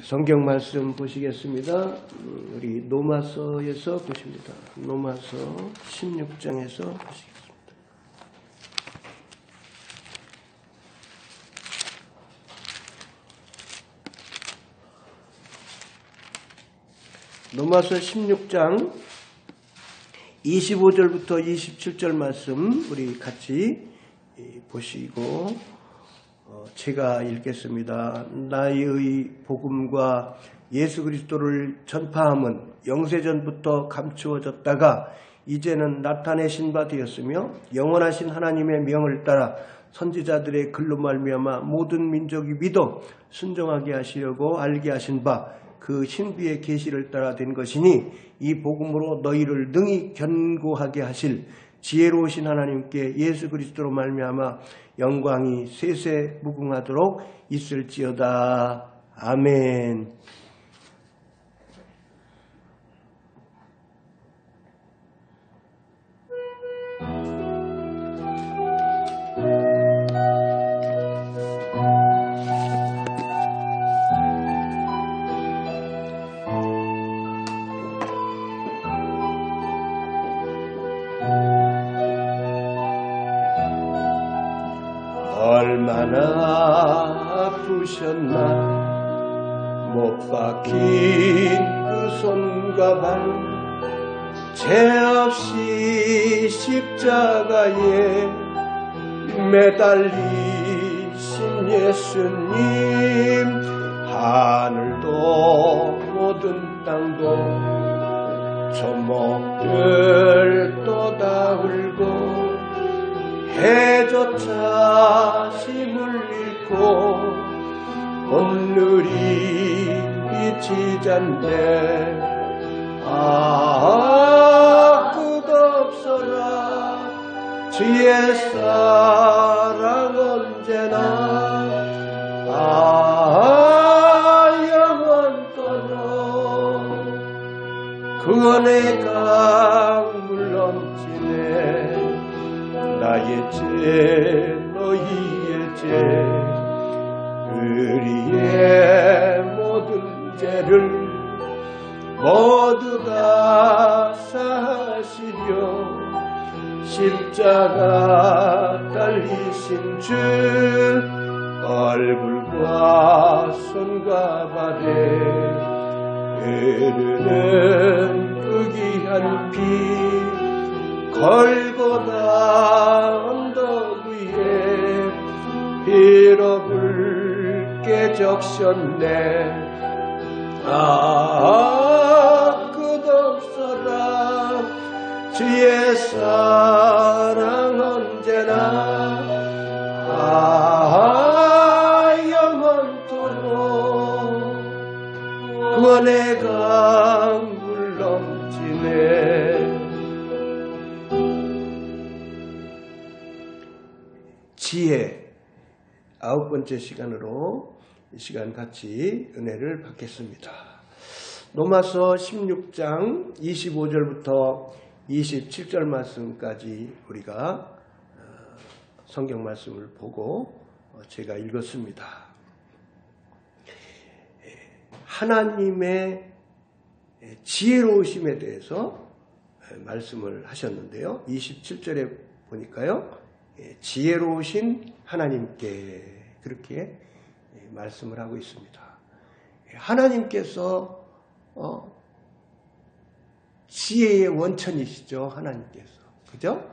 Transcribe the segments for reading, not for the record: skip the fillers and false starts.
성경 말씀 보시겠습니다. 우리 로마서에서 보십니다. 로마서 16장에서 보시겠습니다. 로마서 16장 25절부터 27절 말씀 우리 같이 보시고 제가 읽겠습니다. 나의 복음과 예수 그리스도를 전파함은 영세전부터 감추어졌다가 이제는 나타내신 바 되었으며 영원하신 하나님의 명을 따라 선지자들의 글로 말미암아 모든 민족이 믿어 순종하게 하시려고 알게 하신 바 그 신비의 계시를 따라 된 것이니 이 복음으로 너희를 능히 견고하게 하실 지혜로우신 하나님께 예수 그리스도로 말미암아 영광이 세세 무궁하도록 있을지어다. 아멘. 얼마나 아프셨나 못 박힌 그 손과 발 죄 없이 십자가에 매달리신 예수님 하늘도 모든 땅도 조목들도 다 울고 해조차 힘을 잃고 온누리 빛이 잔대 끝없어라 주의 사랑 언제나 영원토록 그 은혜가 물넘치네 나의 죄 너희의 죄 우리의 모든 죄를 모두 다 사하시려 십자가 달리신 주 얼굴과 손과 발에 흐르는 그 귀한 피 골고다 언덕 위에 피로 붉게 적셨네 끝없어라 주의 사랑 언제나 영원토록 그 은혜가 물넘치네. 지혜 9번째 시간으로 이 시간 같이 은혜를 받겠습니다. 로마서 16장 25절부터 27절 말씀까지 우리가 성경 말씀을 보고 제가 읽었습니다. 하나님의 지혜로우심에 대해서 말씀을 하셨는데요. 27절에 보니까요. 지혜로우신 하나님께 그렇게 말씀을 하고 있습니다. 하나님께서 지혜의 원천이시죠. 하나님께서. 그죠?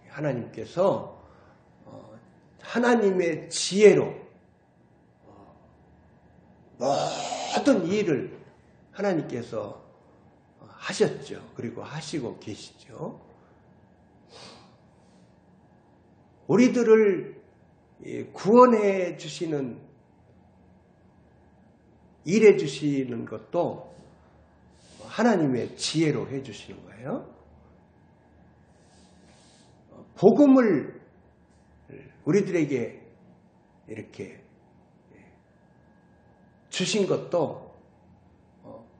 하나님께서 하나님의 지혜로 모든 일을 하나님께서 하셨죠. 그리고 하시고 계시죠. 우리들을 구원해 주시는, 일해 주시는 것도 하나님의 지혜로 해 주시는 거예요. 복음을 우리들에게 이렇게 주신 것도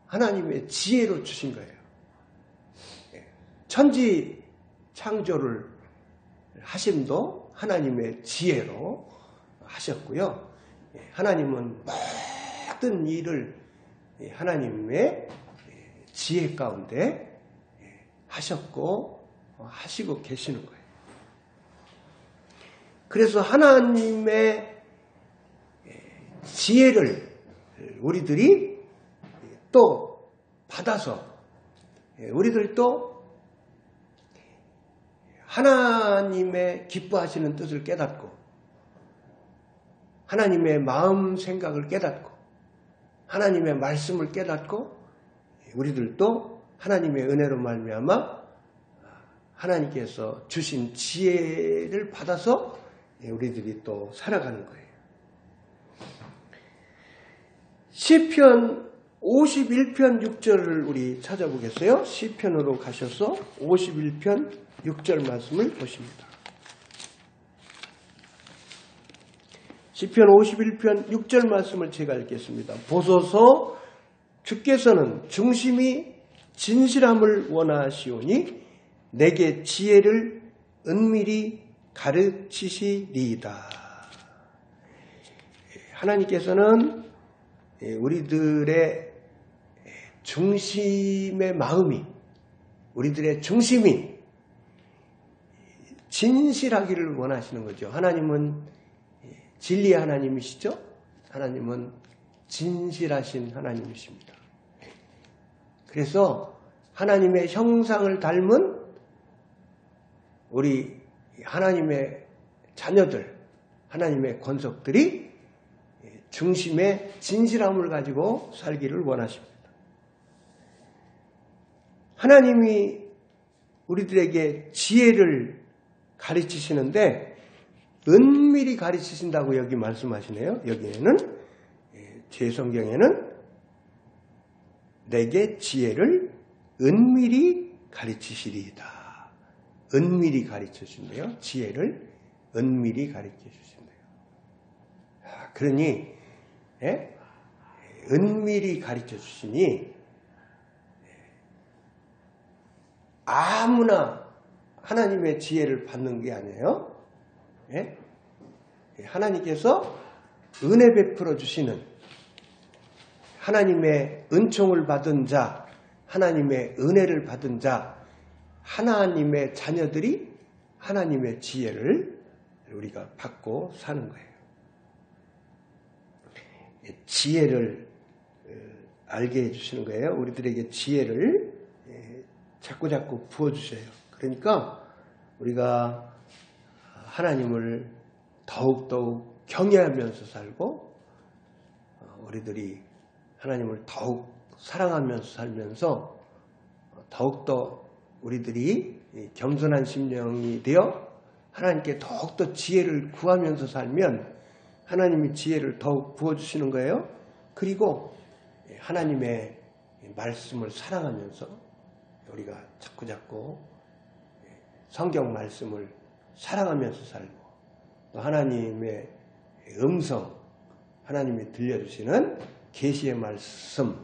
하나님의 지혜로 주신 거예요. 천지 창조를 하심도 하나님의 지혜로 하셨고요. 하나님은 모든 일을 하나님의 지혜 가운데 하셨고 하시고 계시는 거예요. 그래서 하나님의 지혜를 우리들이 또 받아서 우리들도 하나님의 기뻐하시는 뜻을 깨닫고 하나님의 마음 생각을 깨닫고 하나님의 말씀을 깨닫고 우리들도 하나님의 은혜로 말미암아 하나님께서 주신 지혜를 받아서 우리들이 또 살아가는 거예요. 시편 51편 6절을 우리 찾아보겠어요? 시편으로 가셔서 51편 6절 말씀을 보십니다. 시편 51편 6절 말씀을 제가 읽겠습니다. 보소서 주께서는 중심이 진실함을 원하시오니 내게 지혜를 은밀히 가르치시리이다. 하나님께서는 우리들의 중심의 마음이 우리들의 중심이 진실하기를 원하시는 거죠. 하나님은 진리의 하나님이시죠. 하나님은 진실하신 하나님이십니다. 그래서 하나님의 형상을 닮은 우리 하나님의 자녀들, 하나님의 권속들이 중심의 진실함을 가지고 살기를 원하십니다. 하나님이 우리들에게 지혜를 가르치시는데 은밀히 가르치신다고 여기 말씀하시네요. 여기에는 제 성경에는 내게 지혜를 은밀히 가르치시리이다. 은밀히 가르쳐주신대요. 지혜를 은밀히 가르쳐주신대요. 그러니 은밀히 가르쳐주시니 아무나 하나님의 지혜를 받는 게 아니에요. 하나님께서 은혜 베풀어 주시는 하나님의 은총을 받은 자, 하나님의 은혜를 받은 자, 하나님의 자녀들이 하나님의 지혜를 우리가 받고 사는 거예요. 지혜를 알게 해주시는 거예요. 우리들에게 지혜를 자꾸자꾸 부어주셔요. 그러니까 우리가 하나님을 더욱더욱 경외하면서 살고 우리들이 하나님을 더욱 사랑하면서 살면서 더욱더 우리들이 겸손한 심령이 되어 하나님께 더욱더 지혜를 구하면서 살면 하나님이 지혜를 더욱 부어주시는 거예요. 그리고 하나님의 말씀을 사랑하면서 우리가 자꾸자꾸 성경 말씀을 사랑하면서 살고 또 하나님의 음성, 하나님이 들려주시는 계시의 말씀,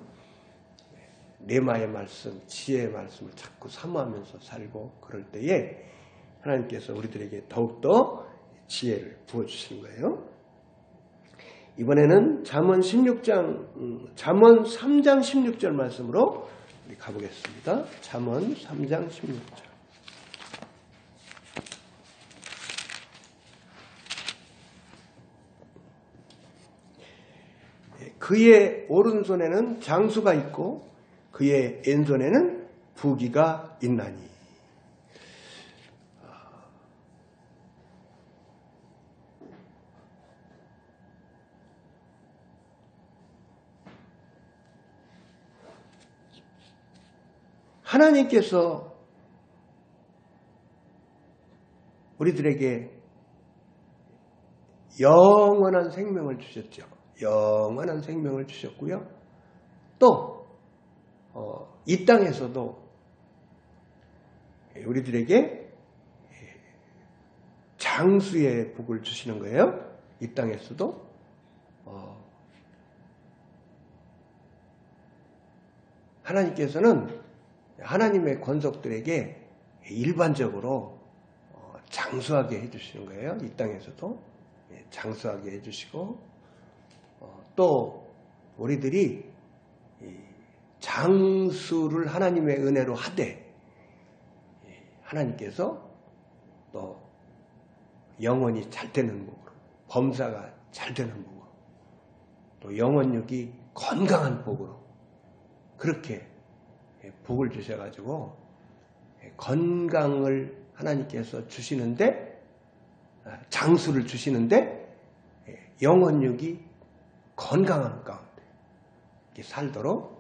레마의 말씀, 지혜의 말씀을 자꾸 사모하면서 살고 그럴 때에 하나님께서 우리들에게 더욱더 지혜를 부어주시는 거예요. 이번에는 잠언 3장 16절 말씀으로 우리 가보겠습니다. 잠언 3장 16절. 그의 오른손에는 장수가 있고 그의 왼손에는 부귀가 있나니. 하나님께서 우리들에게 영원한 생명을 주셨죠. 영원한 생명을 주셨고요. 또 이 땅에서도 우리들에게 장수의 복을 주시는 거예요. 이 땅에서도 하나님께서는 하나님의 권속들에게 일반적으로 장수하게 해주시는 거예요. 이 땅에서도 장수하게 해주시고 또 우리들이 장수를 하나님의 은혜로 하되 하나님께서 또 영혼이 잘 되는 복으로, 범사가 잘 되는 복으로, 또 영혼육이 건강한 복으로 그렇게 복을 주셔가지고 건강을 하나님께서 주시는데, 장수를 주시는데 영혼육이 건강한 가운데 살도록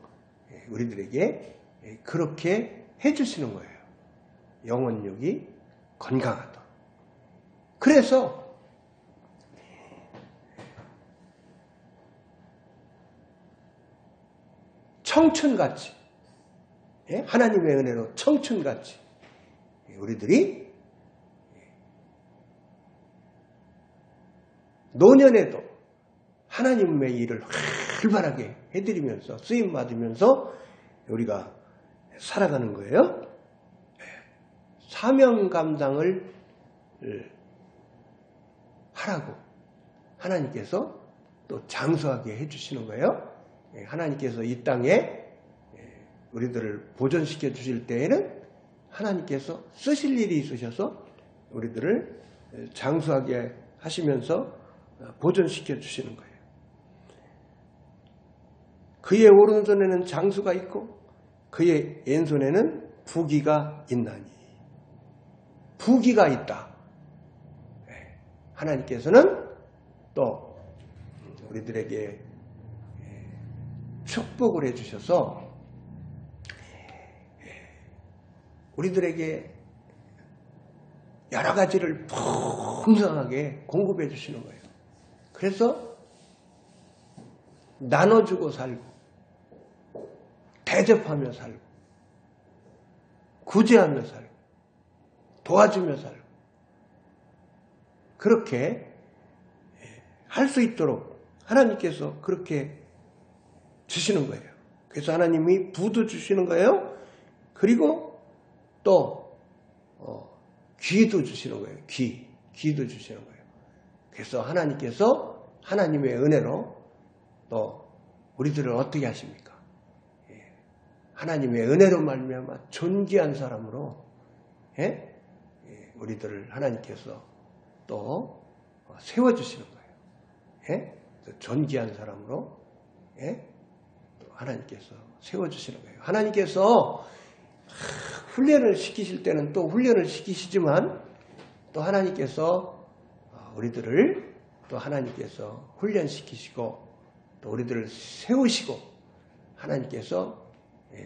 우리들에게 그렇게 해주시는 거예요. 영혼육이 건강하도록. 그래서 청춘같이, 하나님의 은혜로 청춘같이 우리들이 노년에도 하나님의 일을 활발하게 해드리면서 쓰임받으면서 우리가 살아가는 거예요. 사명 감당을 하라고 하나님께서 또 장수하게 해주시는 거예요. 하나님께서 이 땅에 우리들을 보존시켜 주실 때에는 하나님께서 쓰실 일이 있으셔서 우리들을 장수하게 하시면서 보존시켜 주시는 거예요. 그의 오른손에는 장수가 있고 그의 왼손에는 부귀가 있나니. 부귀가 있다. 하나님께서는 또 우리들에게 축복을 해주셔서 우리들에게 여러 가지를 풍성하게 공급해 주시는 거예요. 그래서 나눠주고 살고 대접하며 살고 구제하며 살고 도와주며 살고 그렇게 할 수 있도록 하나님께서 그렇게 주시는 거예요. 그래서 하나님이 부도 주시는 거예요. 그리고 또 귀도 주시는 거예요. 귀도 주시는 거예요. 그래서 하나님께서 하나님의 은혜로 또 우리들을 어떻게 하십니까? 하나님의 은혜로 말미암아 존귀한 사람으로 우리들을 하나님께서 또 세워주시는 거예요. 존귀한 사람으로 또 하나님께서 세워주시는 거예요. 하나님께서 훈련을 시키실 때는 또 훈련을 시키시지만 또 하나님께서 우리들을 또 하나님께서 훈련시키시고 또 우리들을 세우시고 하나님께서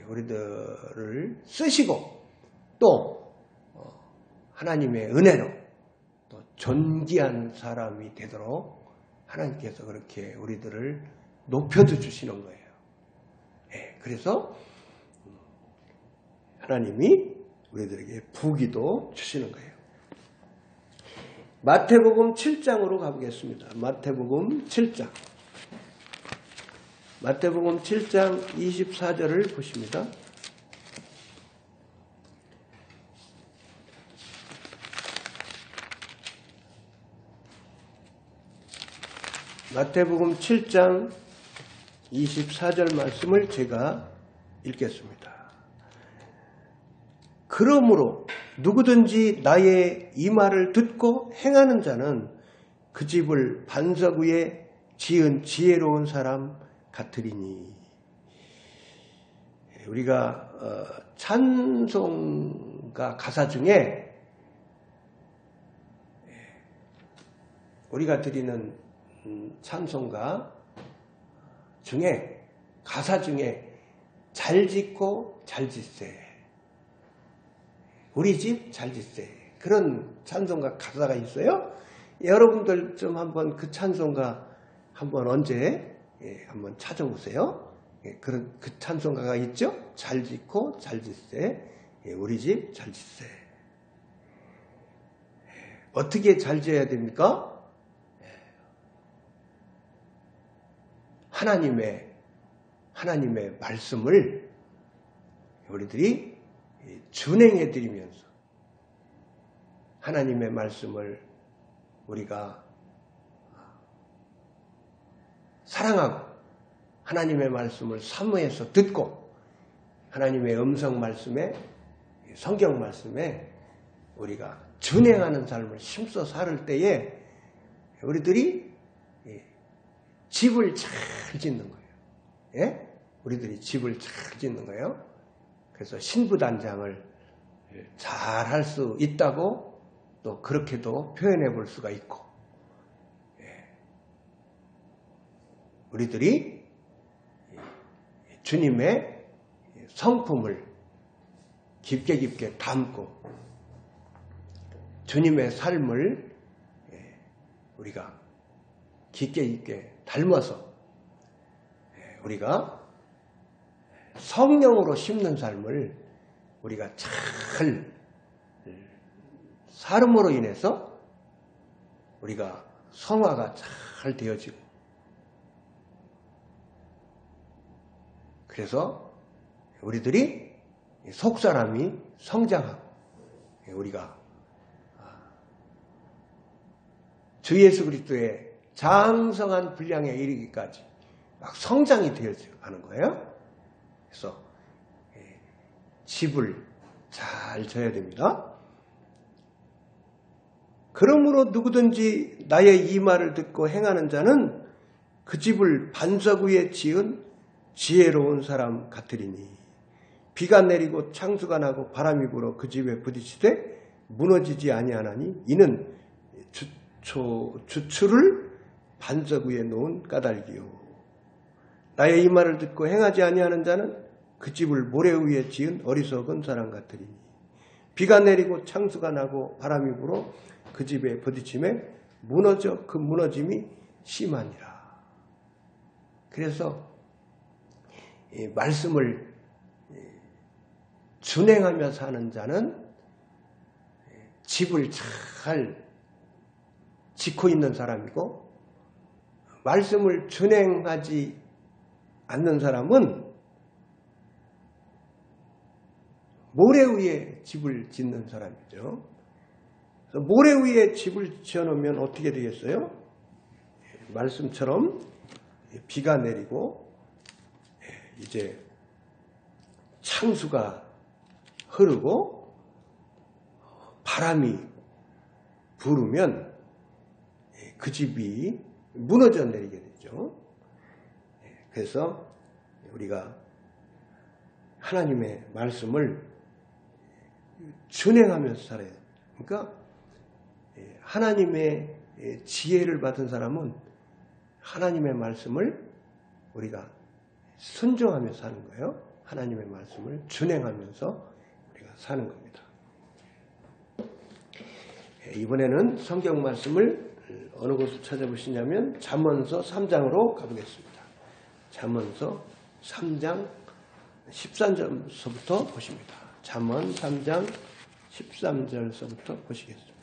우리들을 쓰시고 또 하나님의 은혜로 또 존귀한 사람이 되도록 하나님께서 그렇게 우리들을 높여도 주시는 거예요. 그래서 하나님이 우리들에게 부귀도 주시는 거예요. 마태복음 7장으로 가보겠습니다. 마태복음 7장. 마태복음 7장 24절을 보십니다. 마태복음 7장 24절 말씀을 제가 읽겠습니다. 그러므로 누구든지 나의 이 말을 듣고 행하는 자는 그 집을 반석 위에 지은 지혜로운 사람 같으리니. 우리가 찬송가 가사 중에 우리가 드리는 찬송가 중에 가사 중에 잘 짓고 잘 짓세, 우리 집 잘 짓세, 그런 찬송가 가사가 있어요. 여러분들 좀 한번 그 찬송가 한번 언제 한번 찾아보세요. 그런 그 찬송가가 있죠. 잘 짓고 잘 짓세, 우리 집 잘 짓세. 어떻게 잘 지어야 됩니까? 하나님의 말씀을 우리들이 준행해 드리면서 하나님의 말씀을 우리가 사랑하고 하나님의 말씀을 사모해서 듣고 하나님의 음성 말씀에 성경 말씀에 우리가 준행하는 삶을 힘써 살을 때에 우리들이 집을 잘 짓는 거예요. 예? 우리들이 집을 잘 짓는 거예요. 그래서 신부단장을 잘 할 수 있다고 또 그렇게도 표현해 볼 수가 있고, 우리들이 주님의 성품을 깊게 깊게 담고 주님의 삶을 우리가 깊게 깊게 닮아서 우리가 성령으로 심는 삶을 우리가 잘 삶으로 인해서 우리가 성화가 잘 되어지고, 그래서 우리들이 속사람이 성장하고 우리가 주 예수 그리스도의 장성한 분량에 이르기까지 막 성장이 되어가는 거예요. 그래서 집을 잘 져야 됩니다. 그러므로 누구든지 나의 이 말을 듣고 행하는 자는 그 집을 반석 위에 지은 지혜로운 사람 같으리니 비가 내리고 창수가 나고 바람이 불어 그 집에 부딪히되 무너지지 아니하나니 이는 주추를 반석 위에 놓은 까닭이요. 나의 이 말을 듣고 행하지 아니하는 자는 그 집을 모래 위에 지은 어리석은 사람 같으리니 비가 내리고 창수가 나고 바람이 불어 그 집에 부딪힘에 무너져 그 무너짐이 심하니라. 그래서 이 말씀을 준행하며 사는 자는 집을 잘 짓고 있는 사람이고, 말씀을 준행하지 않는 사람은 모래 위에 집을 짓는 사람이죠. 모래 위에 집을 지어놓으면 어떻게 되겠어요? 말씀처럼 비가 내리고 이제 창수가 흐르고 바람이 부르면 그 집이 무너져 내리게 되죠. 그래서 우리가 하나님의 말씀을 준행하면서 살아야 돼요. 그러니까 하나님의 지혜를 받은 사람은 하나님의 말씀을 우리가 순종하며 사는 거예요. 하나님의 말씀을 준행하면서 우리가 사는 겁니다. 이번에는 성경 말씀을 어느 곳을 찾아보시냐면 잠언서 3장으로 가보겠습니다. 잠언서 3장 13절서부터 보십니다. 잠언 3장 13절서부터 보시겠습니다.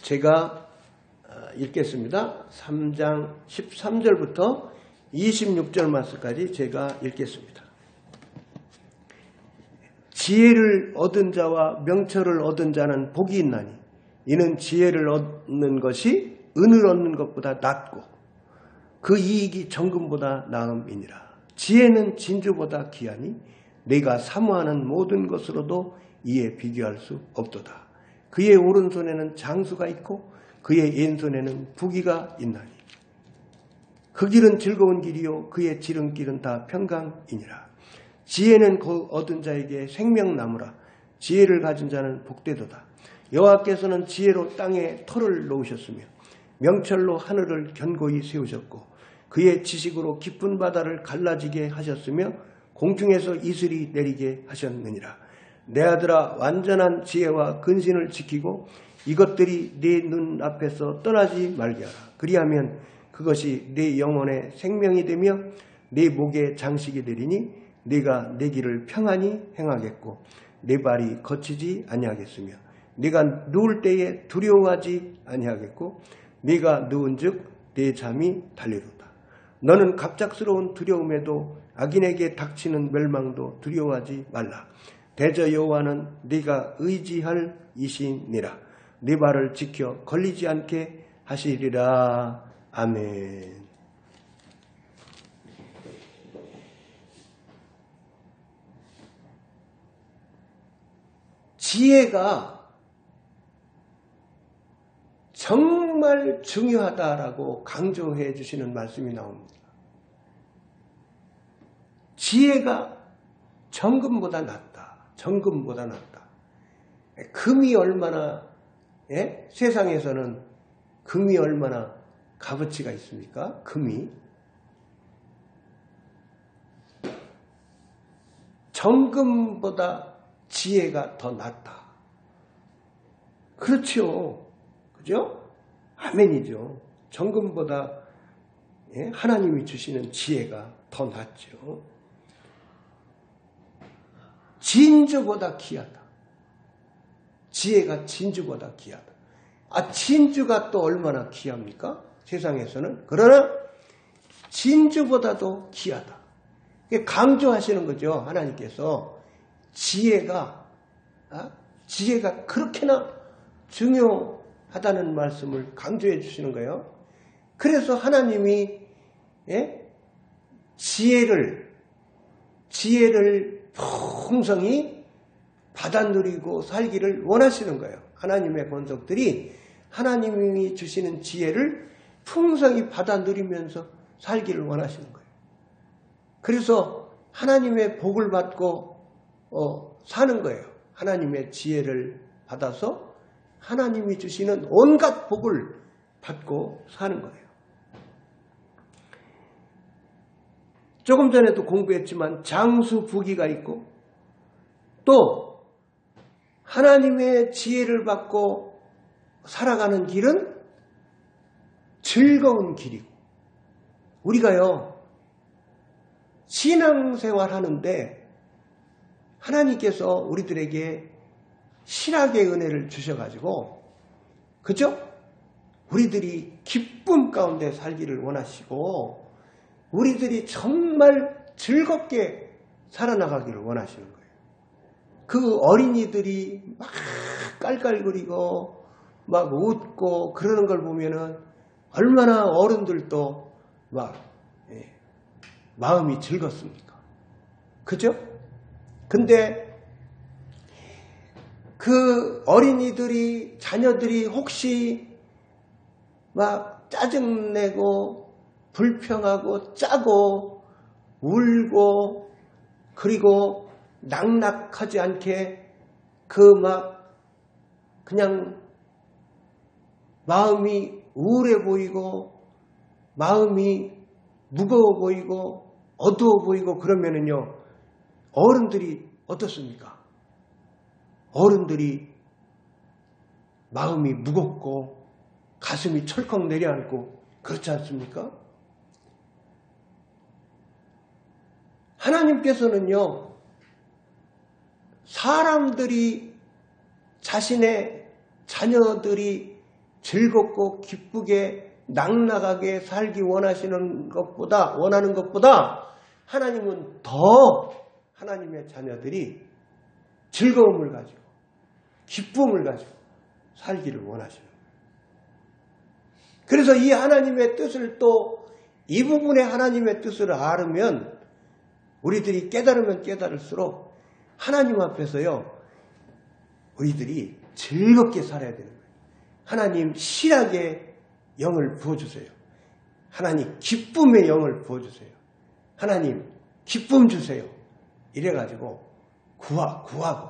제가 읽겠습니다. 3장 13절부터 26절 말씀까지 제가 읽겠습니다. 지혜를 얻은 자와 명철을 얻은 자는 복이 있나니 이는 지혜를 얻는 것이 은을 얻는 것보다 낫고 그 이익이 정금보다 나음이니라. 지혜는 진주보다 귀하니 내가 사모하는 모든 것으로도 이에 비교할 수 없도다. 그의 오른손에는 장수가 있고 그의 왼손에는 부귀가 있나니 그 길은 즐거운 길이요 그의 지름길은 다 평강이니라. 지혜는 그 얻은 자에게 생명나무라. 지혜를 가진 자는 복되도다. 여호와께서는 지혜로 땅에 터를 놓으셨으며 명철로 하늘을 견고히 세우셨고 그의 지식으로 깊은 바다를 갈라지게 하셨으며 공중에서 이슬이 내리게 하셨느니라. 내 아들아, 완전한 지혜와 근신을 지키고 이것들이 네 눈앞에서 떠나지 말게 하라. 그리하면 그것이 네 영혼의 생명이 되며 네 목의 장식이 되리니 네가 내 길을 평안히 행하겠고 내 발이 거치지 아니하겠으며 네가 누울 때에 두려워하지 아니하겠고 네가 누운즉 내 잠이 달리로다. 너는 갑작스러운 두려움에도 악인에게 닥치는 멸망도 두려워하지 말라. 대저 여호와는 네가 의지할 이시니라. 네 발을 지켜 걸리지 않게 하시리라. 아멘. 지혜가 정말 중요하다라고 강조해 주시는 말씀이 나옵니다. 지혜가 정금보다 낫다. 정금보다 낫다. 금이 얼마나, 세상에서는 금이 얼마나 값어치가 있습니까? 금이. 정금보다 지혜가 더 낫다. 그렇죠. 그죠? 아멘이죠. 정금보다 하나님이 주시는 지혜가 더 낫죠. 진주보다 귀하다. 지혜가 진주보다 귀하다. 진주가 또 얼마나 귀합니까? 세상에서는. 그러나 진주보다도 귀하다. 강조하시는 거죠. 하나님께서 지혜가 그렇게나 중요하다는 말씀을 강조해 주시는 거예요. 그래서 하나님이 지혜를 풍성히 받아 누리고 살기를 원하시는 거예요. 하나님의 권속들이 하나님이 주시는 지혜를 풍성히 받아 누리면서 살기를 원하시는 거예요. 그래서 하나님의 복을 받고 사는 거예요. 하나님의 지혜를 받아서 하나님이 주시는 온갖 복을 받고 사는 거예요. 조금 전에도 공부했지만 장수부귀가 있고 또 하나님의 지혜를 받고 살아가는 길은 즐거운 길이고 우리가요 신앙생활 하는데 하나님께서 우리들에게 신학의 은혜를 주셔가지고 그죠? 우리들이 기쁨 가운데 살기를 원하시고 우리들이 정말 즐겁게 살아나가기를 원하시는 거예요. 그 어린이들이 막 깔깔거리고 막 웃고 그러는 걸 보면은 얼마나 어른들도 막 마음이 즐겁습니까? 그죠? 근데 그 어린이들이 자녀들이 혹시 막 짜증내고 불평하고 짜고 울고 그리고 낙낙하지 않게 그 막 그냥 마음이 우울해 보이고 마음이 무거워 보이고 어두워 보이고 그러면은요 어른들이 어떻습니까? 어른들이 마음이 무겁고 가슴이 철컥 내려앉고 그렇지 않습니까? 하나님께서는요 사람들이 자신의 자녀들이 즐겁고 기쁘게 낙낙하게 살기 원하는 것보다 하나님은 더 하나님의 자녀들이 즐거움을 가지고 기쁨을 가지고 살기를 원하시는 거예요. 그래서 이 하나님의 뜻을 또 이 부분의 하나님의 뜻을 알으면 우리들이 깨달으면 깨달을수록 하나님 앞에서요 우리들이 즐겁게 살아야 되는 거예요. 하나님 실학의 영을 부어주세요. 하나님 기쁨의 영을 부어주세요. 하나님 기쁨 주세요. 이래가지고 구하고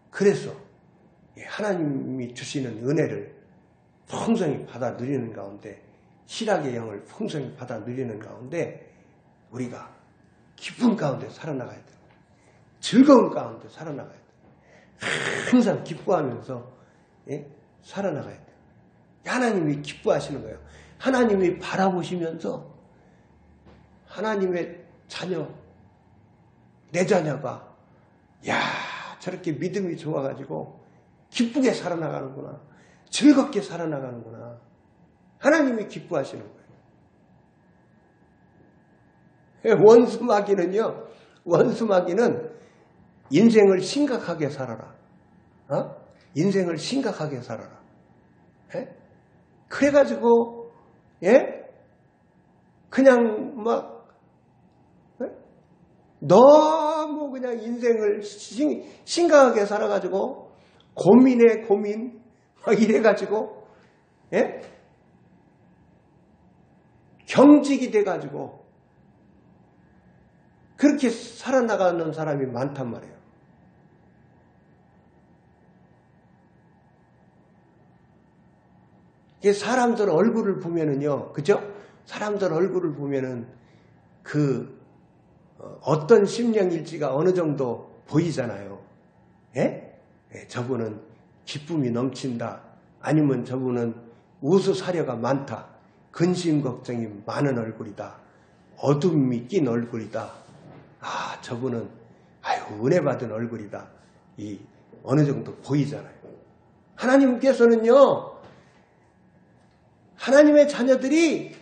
그래서 하나님이 주시는 은혜를 풍성히 받아 누리는 가운데 실학의 영을 풍성히 받아 누리는 가운데 우리가 기쁨 가운데 살아나가야 돼요. 즐거움 가운데 살아나가야 돼요. 항상 기뻐하면서 살아나가야 돼요. 하나님이 기뻐하시는 거예요. 하나님이 바라보시면서 하나님의 자녀, 내 자녀가 야 저렇게 믿음이 좋아가지고 기쁘게 살아나가는구나. 즐겁게 살아나가는구나. 하나님이 기뻐하시는 거예요. 원수마귀는 인생을 심각하게 살아라. 인생을 심각하게 살아라. 예? 그래가지고 그냥 막 너무 그냥 인생을 심각하게 살아가지고 고민에 고민 막 이래가지고 경직이 돼가지고 그렇게 살아나가는 사람이 많단 말이에요. 사람들 얼굴을 보면은요, 그죠? 사람들 얼굴을 보면은 어떤 심령일지가 어느 정도 보이잖아요. 저분은 기쁨이 넘친다. 아니면 저분은 우수사려가 많다. 근심 걱정이 많은 얼굴이다. 어둠이 낀 얼굴이다. 저분은 은혜 받은 얼굴이다. 어느 정도 보이잖아요. 하나님께서는요, 하나님의 자녀들이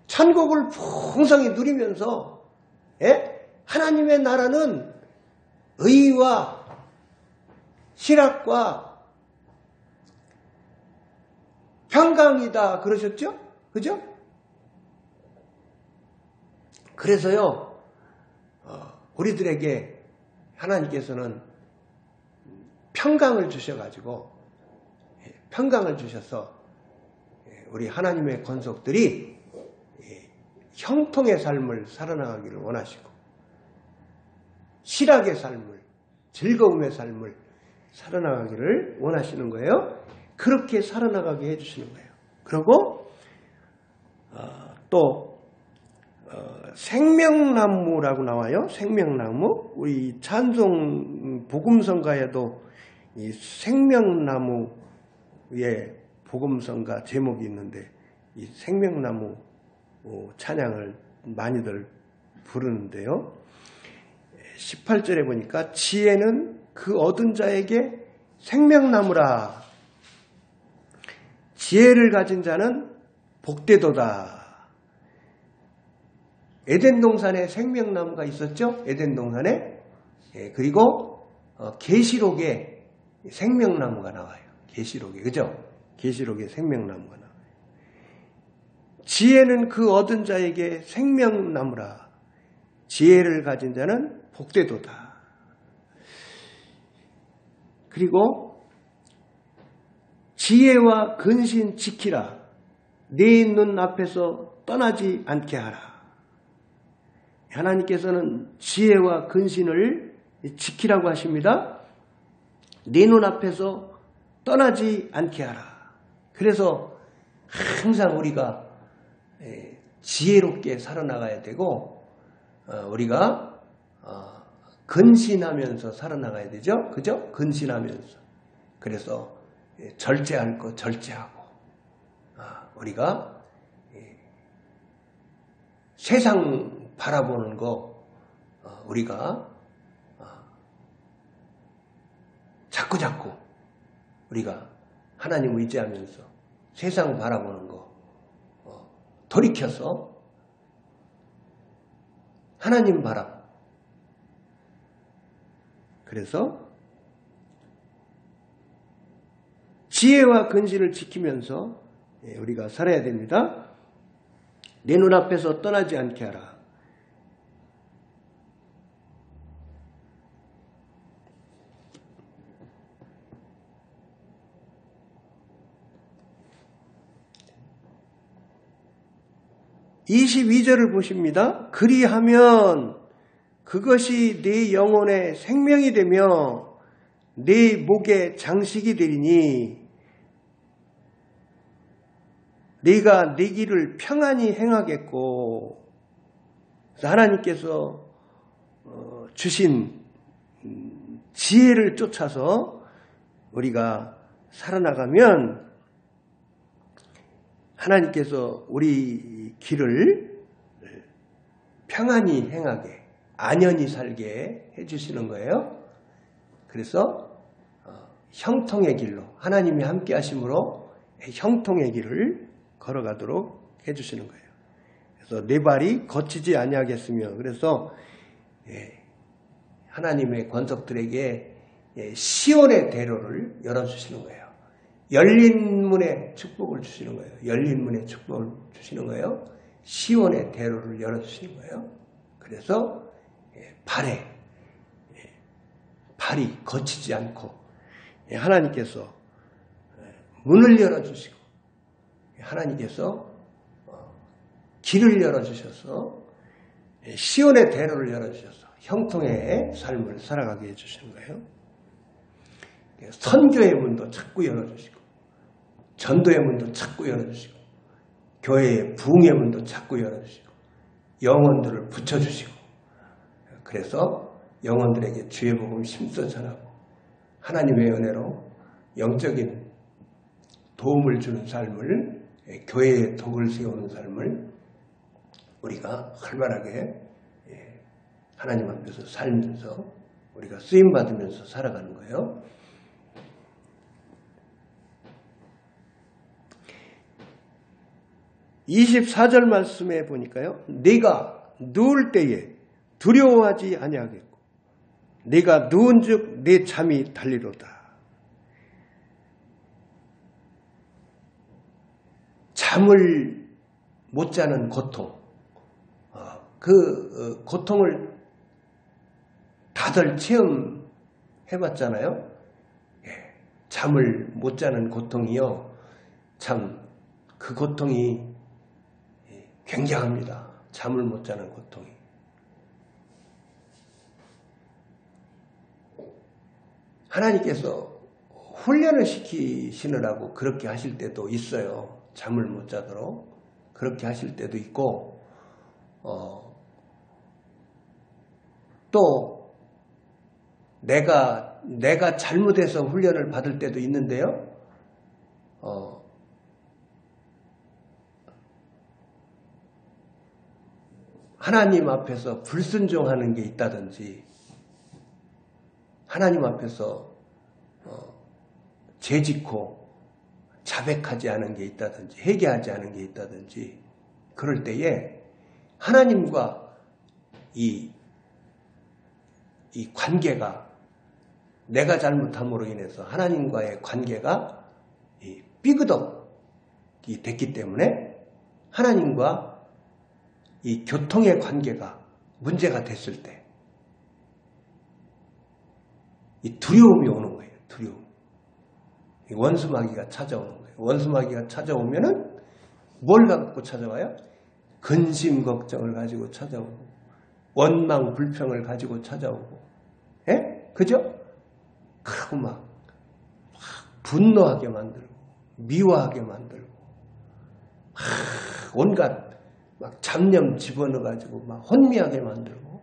천국을 풍성히 누리면서 하나님의 나라는 의와 실학과 평강이다 그러셨죠? 그죠? 그래서요, 우리들에게 하나님께서는 평강을 주셔가지고 평강을 주셔서 우리 하나님의 권속들이 형통의 삶을 살아나가기를 원하시고 실학의 삶을, 즐거움의 삶을 살아나가기를 원하시는 거예요. 그렇게 살아나가게 해주시는 거예요. 그리고 또 생명나무라고 나와요. 생명나무. 우리 찬송 복음성가에도 이 생명나무의 복음성가 제목이 있는데 이 생명나무 찬양을 많이들 부르는데요. 18절에 보니까 지혜는 그 얻은 자에게 생명나무라. 지혜를 가진 자는 복되도다. 에덴 동산에 생명나무가 있었죠? 에덴 동산에. 그리고 계시록에 생명나무가 나와요. 계시록에. 그죠? 계시록에 생명나무가 나와요. 지혜는 그 얻은 자에게 생명나무라. 지혜를 가진 자는 복되도다. 그리고 지혜와 근신 지키라. 네 눈 앞에서 떠나지 않게 하라. 하나님께서는 지혜와 근신을 지키라고 하십니다. 네 눈 앞에서 떠나지 않게 하라. 그래서 항상 우리가 지혜롭게 살아나가야 되고 우리가 근신하면서 살아나가야 되죠. 그죠? 근신하면서. 그래서 절제할 거 절제하고 우리가 세상 바라보는 거 우리가 자꾸자꾸 우리가 하나님 의지하면서 세상 바라보는 거 돌이켜서 하나님 바라. 그래서 지혜와 근신을 지키면서 우리가 살아야 됩니다. 내 눈앞에서 떠나지 않게 하라. (22절을) 보십니다. 그리하면 그것이 네 영혼의 생명이 되며 네 목의 장식이 되리니 네가 네 길을 평안히 행하겠고. 하나님께서 주신 지혜를 쫓아서 우리가 살아나가면 하나님께서 우리 길을 평안히 행하게, 안연히 살게 해주시는 거예요. 그래서 형통의 길로, 하나님이 함께 하심으로 형통의 길을 걸어가도록 해주시는 거예요. 그래서 내 발이 거치지 아니하겠으며, 그래서 하나님의 권속들에게 시온의 대로를 열어주시는 거예요. 열린 문에 축복을 주시는 거예요. 열린 문에 축복을 주시는 거예요. 시온의 대로를 열어주시는 거예요. 그래서 발이 거치지 않고 하나님께서 문을 열어주시고 하나님께서 길을 열어주셔서 시온의 대로를 열어주셔서 형통의 삶을 살아가게 해주시는 거예요. 선교의 문도 자꾸 열어주시고 전도의 문도 자꾸 열어주시고 교회의 부흥의 문도 자꾸 열어주시고 영혼들을 붙여주시고 그래서 영혼들에게 주의 복음 힘써 전하고 하나님의 은혜로 영적인 도움을 주는 삶을 교회의 덕을 세우는 삶을 우리가 활발하게 하나님 앞에서 살면서 우리가 쓰임받으면서 살아가는 거예요. 24절 말씀에 보니까요. 네가 누울 때에 두려워하지 아니하겠고 네가 누운즉 네 잠이 달리로다. 잠을 못 자는 고통, 그 고통을 다들 체험해봤잖아요. 잠을 못 자는 고통이요. 참 그 고통이 굉장합니다. 잠을 못 자는 고통이. 하나님께서 훈련을 시키시느라고 그렇게 하실 때도 있어요. 잠을 못 자도록 그렇게 하실 때도 있고 또 내가 잘못해서 훈련을 받을 때도 있는데요. 하나님 앞에서 불순종하는 게 있다든지 하나님 앞에서 죄짓고 자백하지 않은 게 있다든지 회개하지 않은 게 있다든지 그럴 때에 하나님과 이 관계가 내가 잘못함으로 인해서 하나님과의 관계가 삐그덕이 됐기 때문에 하나님과 이 교통의 관계가 문제가 됐을 때 이 두려움이 오는 거예요. 두려움. 원수마귀가 찾아오는 거예요. 원수마귀가 찾아오면은 뭘 갖고 찾아와요? 근심 걱정을 가지고 찾아오고 원망 불평을 가지고 찾아오고 그죠? 그러고 막 분노하게 만들고 미워하게 만들고 온갖 막 잡념 집어넣어 가지고 막 혼미하게 만들고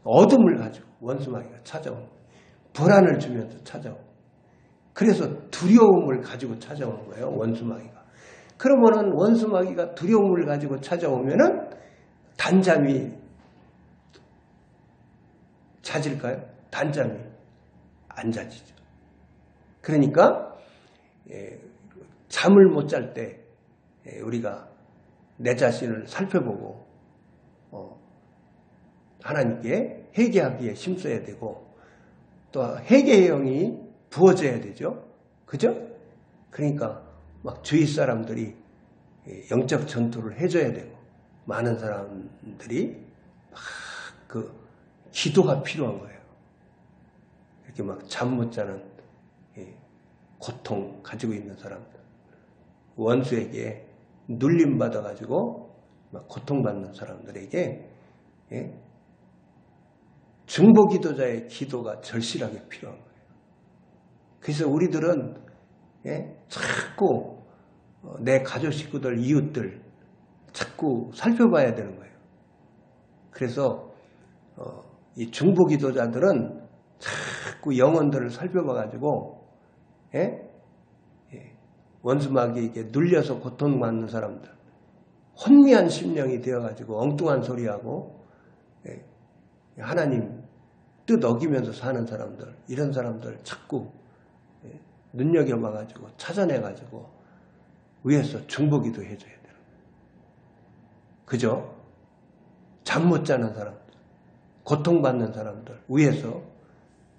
어둠을 가지고 원수마귀가 찾아오는 거예요. 불안을 주면서 찾아오고 그래서 두려움을 가지고 찾아오는 거예요. 원수마귀가. 그러면은 원수마귀가 두려움을 가지고 찾아오면은 단잠이 자질까요? 단잠이 안 자지죠. 그러니까 잠을 못 잘 때 우리가 내 자신을 살펴보고 하나님께 회개하기에 힘써야 되고 또 회개의 영이 부어져야 되죠. 그죠? 그러니까 막 주위 사람들이 영적 전투를 해줘야 되고 많은 사람들이 막 그 기도가 필요한 거예요. 이렇게 막 잠 못 자는 고통 가지고 있는 사람들 원수에게 눌림 받아가지고 막 고통받는 사람들에게 중보기도자의 기도가 절실하게 필요한 거예요. 그래서 우리들은 자꾸 내 가족 식구들, 이웃들 자꾸 살펴봐야 되는 거예요. 그래서 이 중보기도자들은 자꾸 영혼들을 살펴봐가지고 원수마귀에게 눌려서 고통받는 사람들 혼미한 심령이 되어가지고 엉뚱한 소리하고 하나님 뜻 어기면서 사는 사람들 이런 사람들 자꾸 눈여겨봐가지고 찾아내가지고 위에서 중보기도 해줘야 돼요. 그죠? 잠 못 자는 사람들 고통받는 사람들 위해서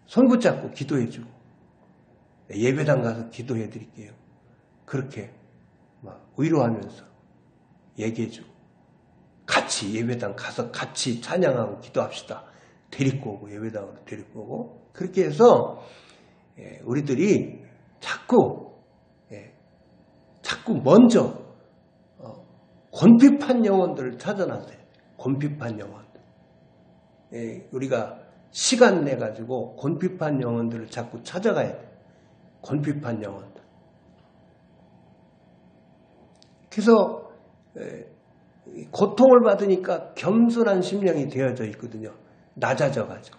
손 붙잡고 기도해주고 예배당 가서 기도해 드릴게요. 그렇게 막 위로하면서 얘기해주고 같이 예배당 가서 같이 찬양하고 기도합시다. 데리고 오고 예배당으로 데리고 오고 그렇게 해서 우리들이 자꾸 먼저 곤핍한 영혼들을 찾아나세요. 곤핍한 영혼들. 우리가 시간 내가지고 곤핍한 영혼들을 자꾸 찾아가야 돼요. 곤핍한 영혼들. 그래서 고통을 받으니까 겸손한 심령이 되어져 있거든요. 낮아져가지고.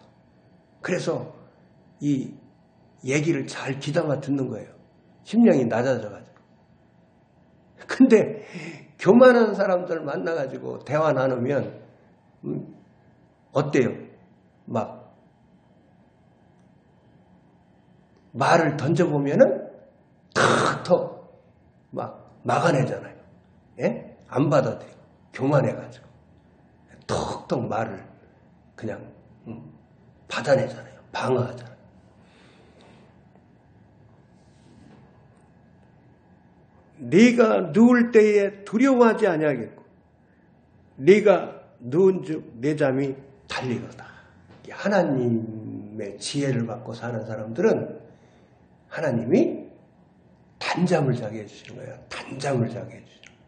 그래서 이 얘기를 잘 귀담아 듣는 거예요. 심령이 낮아져가지고. 근데 교만한 사람들 만나가지고 대화 나누면 어때요? 막 말을 던져보면은 탁 막 막아내잖아요. 예? 안 받아들이고 교만해가지고 톡톡 말을 그냥 받아내잖아요. 방어하잖아요. 네가 누울 때에 두려워하지 아니하겠고 네가 누운즉 내 잠이 달리거다. 하나님의 지혜를 받고 사는 사람들은 하나님이 단잠을 자게 해주시는 거예요. 단잠을 자게 해주시는 거예요.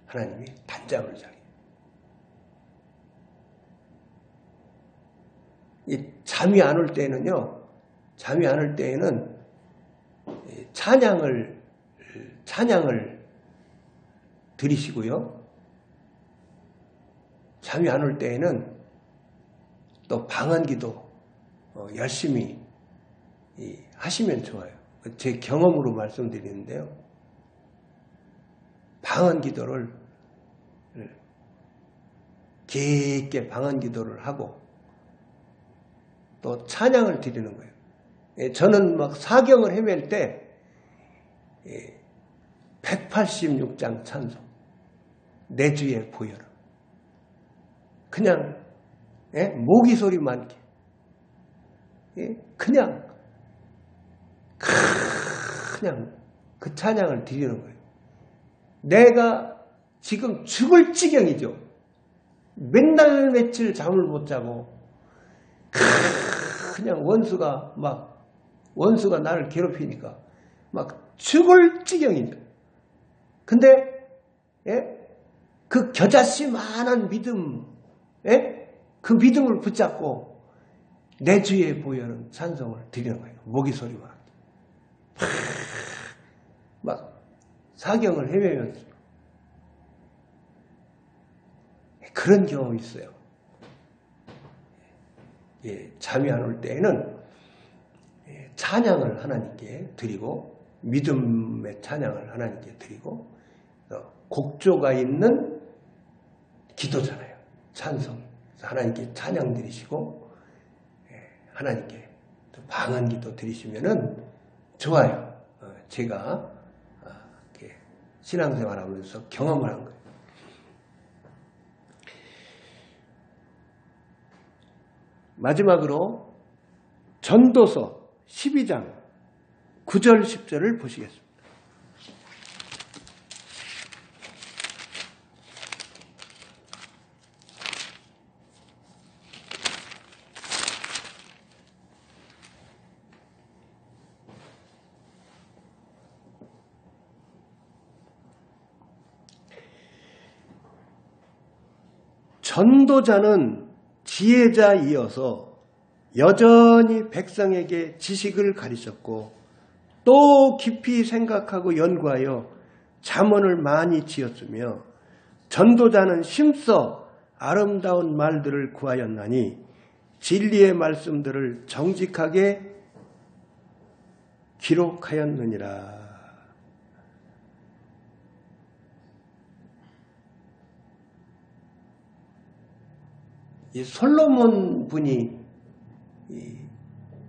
하나님이 단잠을 자게. 이 잠이 안 올 때는요. 잠이 안 올 때에는 찬양을 드리시고요. 잠이 안 올 때에는 또 방언기도 열심히 하시면 좋아요. 제 경험으로 말씀드리는데요. 방언기도를 깊게 방언기도를 하고 또 찬양을 드리는 거예요. 저는 막 사경을 헤맬 때 186장 찬송 내 주의 보혈음 그냥 모기 소리 많게 그냥 그 찬양을 드리는 거예요. 내가 지금 죽을 지경이죠. 맨날 며칠 잠을 못 자고 그냥 원수가 나를 괴롭히니까 막 죽을 지경이죠. 근데 그 겨자씨만한 믿음, 그 믿음을 붙잡고 내 주의 보혈은 찬송을 드리는 거예요. 모기 소리와 막 사경을 헤매면서 그런 경험이 있어요. 잠이 안 올 때에는 찬양을 하나님께 드리고 믿음의 찬양을 하나님께 드리고 곡조가 있는 기도잖아요. 찬송. 하나님께 찬양 드리시고 하나님께 방언기도 드리시면은 좋아요. 제가 신앙생활하면서 경험을 한 거예요. 마지막으로 전도서 12장 9절 10절을 보시겠습니다. 전도자는 지혜자이어서 여전히 백성에게 지식을 가르쳤고 또 깊이 생각하고 연구하여 잠언을 많이 지었으며 전도자는 심써 아름다운 말들을 구하였나니 진리의 말씀들을 정직하게 기록하였느니라. 이 솔로몬 분이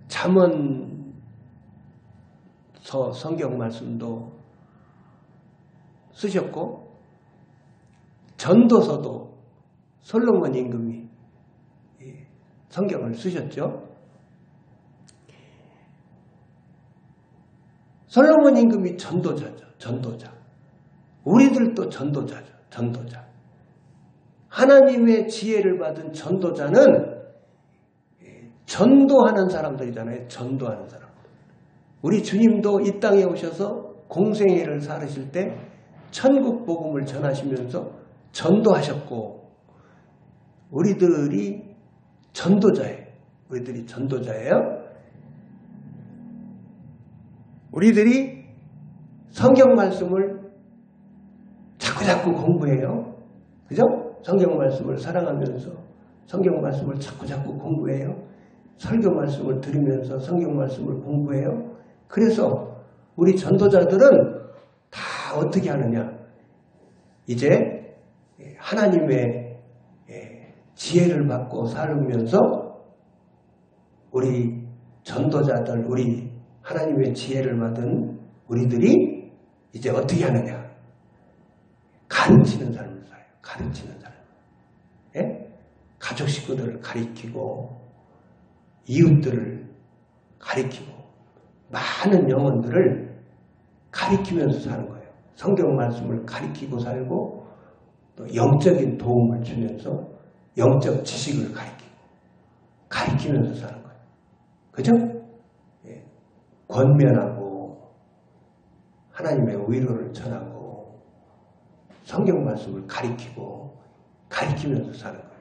잠언서 성경 말씀도 쓰셨고 전도서도 솔로몬 임금이 성경을 쓰셨죠. 솔로몬 임금이 전도자죠. 전도자. 우리들도 전도자죠. 전도자. 하나님의 지혜를 받은 전도자는 전도하는 사람들이잖아요. 전도하는 사람. 우리 주님도 이 땅에 오셔서 공생애를 살으실 때 천국 복음을 전하시면서 전도하셨고, 우리들이 전도자예요. 우리들이 전도자예요. 우리들이 성경 말씀을 자꾸자꾸 공부해요. 그죠? 성경 말씀을 사랑하면서 성경 말씀을 자꾸자꾸 공부해요. 설교 말씀을 들으면서 성경 말씀을 공부해요. 그래서 우리 전도자들은 다 어떻게 하느냐? 이제 하나님의 지혜를 받고 살면서 우리 전도자들, 우리 하나님의 지혜를 받은 우리들이 이제 어떻게 하느냐? 가르치는 삶을 살아요. 가르치는 삶. 예? 가족 식구들을 가리키고 이웃들을 가리키고 많은 영혼들을 가리키면서 사는 거예요. 성경 말씀을 가리키고 살고 또 영적인 도움을 주면서 영적 지식을 가리키면서 사는 거예요. 그죠? 예. 권면하고 하나님의 위로를 전하고 성경 말씀을 가리키면서 사는 거예요.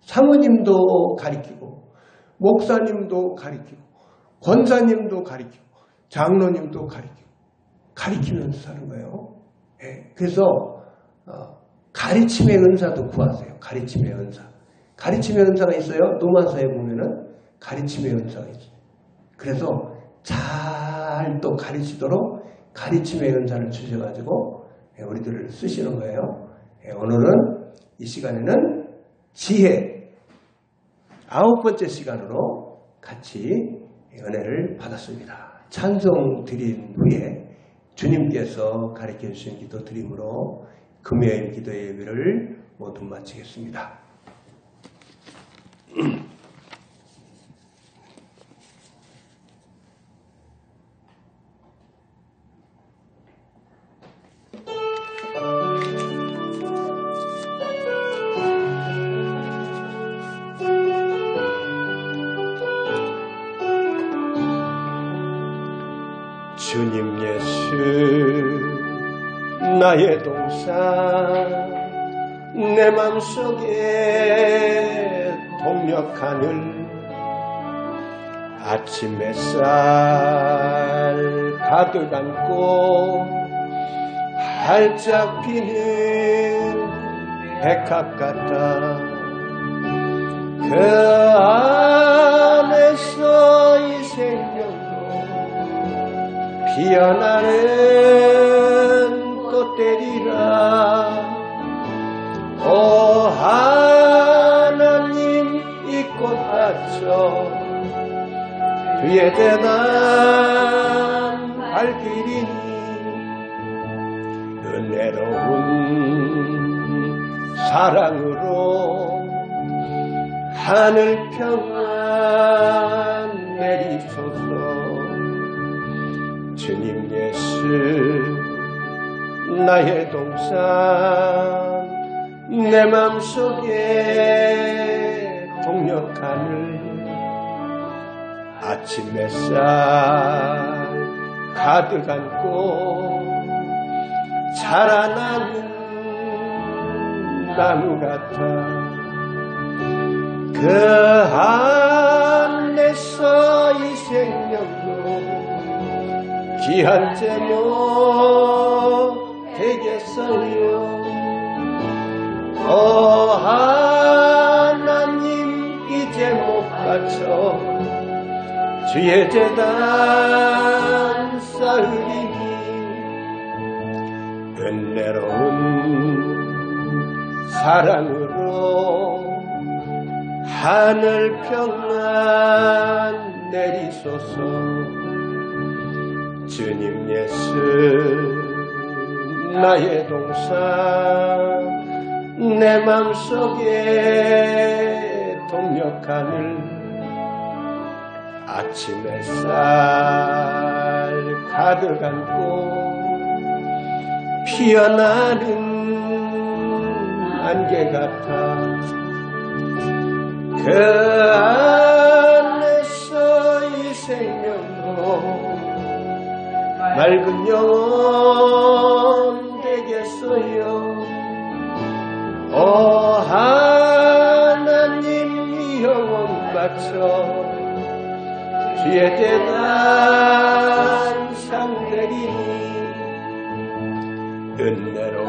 사모님도 가리키고 목사님도 가리키고 권사님도 가리키고 장로님도 가리키면서 사는 거예요. 예. 그래서 가르침의 은사도 구하세요. 가르침의 은사. 가르침의 은사가 있어요. 노마서에 보면은 가르침의 은사가 있어요. 그래서 잘 또 가르치도록 가르침의 은사를 주셔가지고 우리들을 쓰시는 거예요. 오늘은 이 시간에는 지혜 9번째 시간으로 같이 은혜를 받았습니다. 찬송 드린 후에 주님께서 가르쳐 주신 기도 드림으로 금요일 기도 예배를 모두 마치겠습니다. 주님 예수 나의 동산 내 맘속에 동력하늘 아침 햇살 가득 안고 활짝 피는 백합 같아 그 안에서 이 생명도 피어나는 꽃들이라 오 하나님 이 꽃밭저 주의 대단 발길이니 은혜로운 사랑으로 하늘 평안 내리소서 주님 예수 나의 동산 내 맘속에 동력하늘 아침 햇살 가득 안고 자라나는 나무 같아 그 안에서 이 생명도 귀한 제목 되겠어요 오 하나님 이 제목 바쳐 주의 제단 쌓으리니 은혜로운 사랑으로 하늘 평안 내리소서 주님 예수 나의 동산 내 맘속에 동력하늘 아침 햇살 가득 안고 피어나는 안개 같아 그 안에서 이 생명도 맑은 영혼 되겠어요. 오 하나님 이 영혼 바쳐 주의 대단 상대리니 은혜로운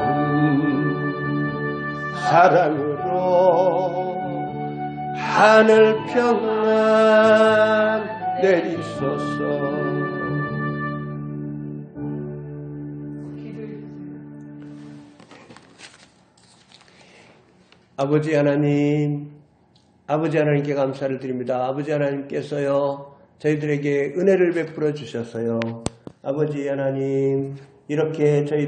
사랑으로 하늘 평안 내리소서. 아버지 하나님께 감사를 드립니다. 아버지 하나님께서요 저희들에게 은혜를 베풀어 주셨어요. 아버지 하나님 이렇게 저희